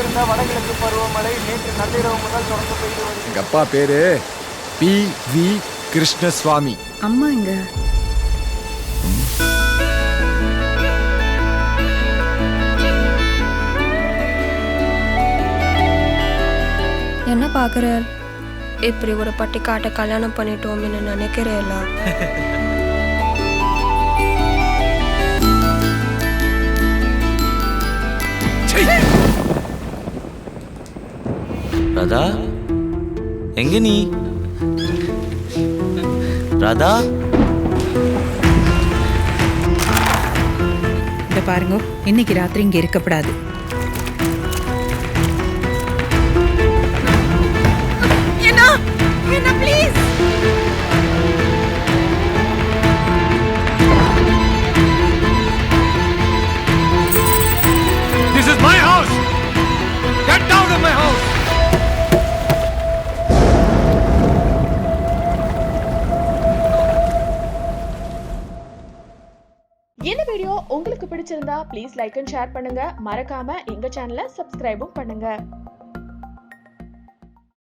பிடிச்சிருந்த வடகிழக்கு பருவமழை நேற்று நள்ளிரவு முதல் தொடர்ந்து பெய்து வருகிறது. எங்க அப்பா பேரு P.V. கிருஷ்ணசுவாமி. அம்மா எங்க? என்ன பாக்குற? இப்படி ஒரு பட்டிக்காட்ட கல்யாணம் பண்ணிட்டோம்னு நினைக்கிறேன். ராதா, எங்க நீ? ராதா, இத பாருங்க, இன்னைக்கு ராத்திரி இங்க இருக்கப்படாது. என்ன please. This is my house. Get down of my house. இந்த வீடியோ உங்களுக்கு பிடிச்சிருந்தா ப்ளீஸ் லைக் அண்ட் ஷேர் பண்ணுங்க. மறக்காம எங்க சேனலை சப்ஸ்கிரைபும் பண்ணுங்க.